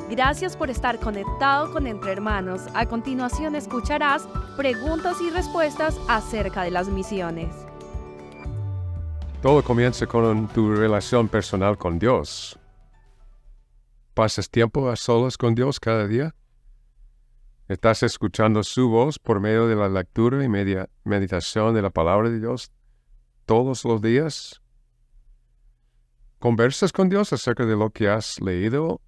Gracias por estar conectado con Entre Hermanos. A continuación escucharás preguntas y respuestas acerca de las misiones. Todo comienza con tu relación personal con Dios. ¿Pasas tiempo a solas con Dios cada día? ¿Estás escuchando su voz por medio de la lectura y meditación de la palabra de Dios todos los días? ¿Conversas con Dios acerca de lo que has leído?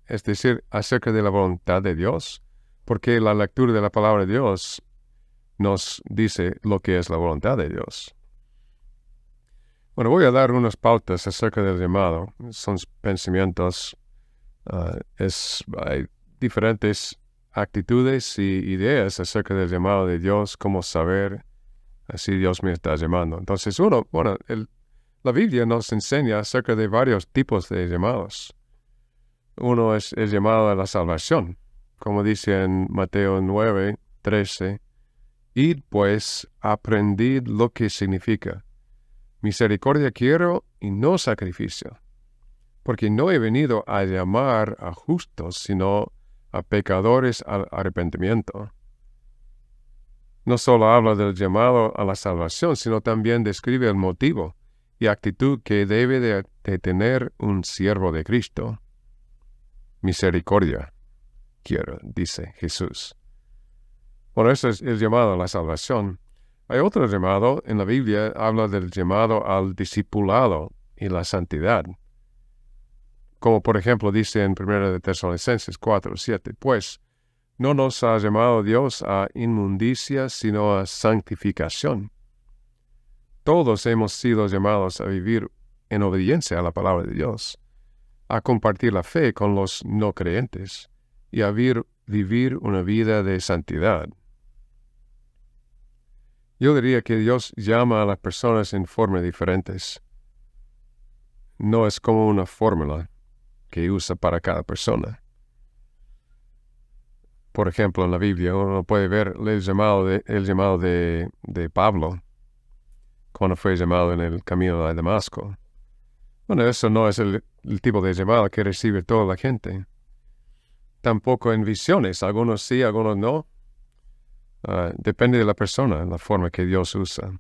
Es decir, acerca de la voluntad de Dios, porque la lectura de la palabra de Dios nos dice lo que es la voluntad de Dios. Bueno, voy a dar unas pautas acerca del llamado. Son pensamientos, hay diferentes actitudes y ideas acerca del llamado de Dios, cómo saber si Dios me está llamando. Entonces, la Biblia nos enseña acerca de varios tipos de llamados. Uno es el llamado a la salvación, como dice en Mateo 9:13. Id pues, aprendid lo que significa. Misericordia quiero y no sacrificio, porque no he venido a llamar a justos, sino a pecadores al arrepentimiento. No solo habla del llamado a la salvación, sino también describe el motivo y actitud que debe de tener un siervo de Cristo. Misericordia quiero, dice Jesús. Bueno, eso es el llamado a la salvación. Hay otro llamado en la Biblia, habla del llamado al discipulado y la santidad. Como por ejemplo dice en 1 de Tesalonicenses 4:7, pues no nos ha llamado Dios a inmundicia, sino a santificación. Todos hemos sido llamados a vivir en obediencia a la palabra de Dios, a compartir la fe con los no creyentes y a vivir una vida de santidad. Yo diría que Dios llama a las personas en formas diferentes. No es como una fórmula que usa para cada persona. Por ejemplo, en la Biblia uno puede ver el llamado de Pablo cuando fue llamado en el camino de Damasco. Bueno, eso no es el tipo de llamado que recibe toda la gente. Tampoco en visiones, algunos sí, algunos no. Depende de la persona, la forma que Dios usa.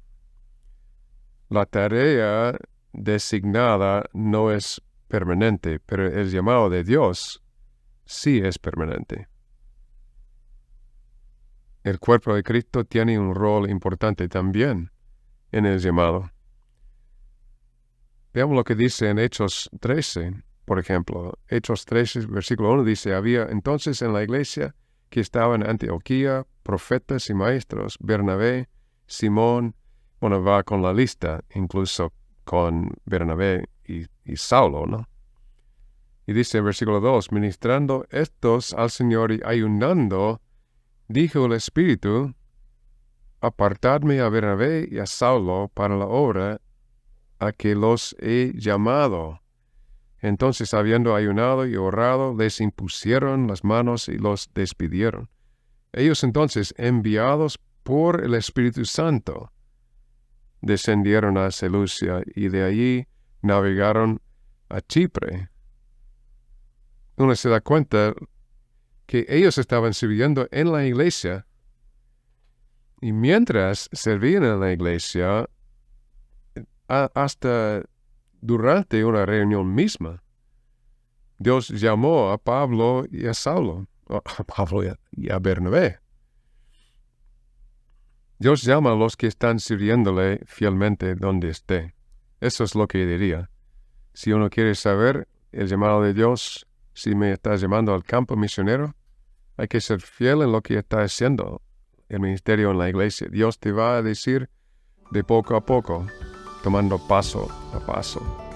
La tarea designada no es permanente, pero el llamado de Dios sí es permanente. El cuerpo de Cristo tiene un rol importante también en el llamado. Veamos lo que dice en Hechos 13, por ejemplo. Hechos 13, versículo 1 dice, había entonces en la iglesia que estaba en Antioquía profetas y maestros, Bernabé, Simón, bueno, va con la lista, incluso con Bernabé y Saulo, ¿no? Y dice en versículo 2, ministrando estos al Señor y ayunando, dijo el Espíritu, apartadme a Bernabé y a Saulo para la obra a que los he llamado. Entonces, habiendo ayunado y orado, les impusieron las manos y los despidieron. Ellos entonces, enviados por el Espíritu Santo, descendieron a Seleucia y de allí navegaron a Chipre. Uno se da cuenta que ellos estaban sirviendo en la iglesia y mientras servían en la iglesia, hasta durante una reunión misma, Dios llamó a Pablo y a Saulo, a Pablo y a Bernabé. Dios llama a los que están sirviéndole fielmente donde esté. Eso es lo que diría. Si uno quiere saber el llamado de Dios, si me está llamando al campo misionero, hay que ser fiel en lo que está haciendo el ministerio en la iglesia. Dios te va a decir de poco a poco, tomando paso a paso.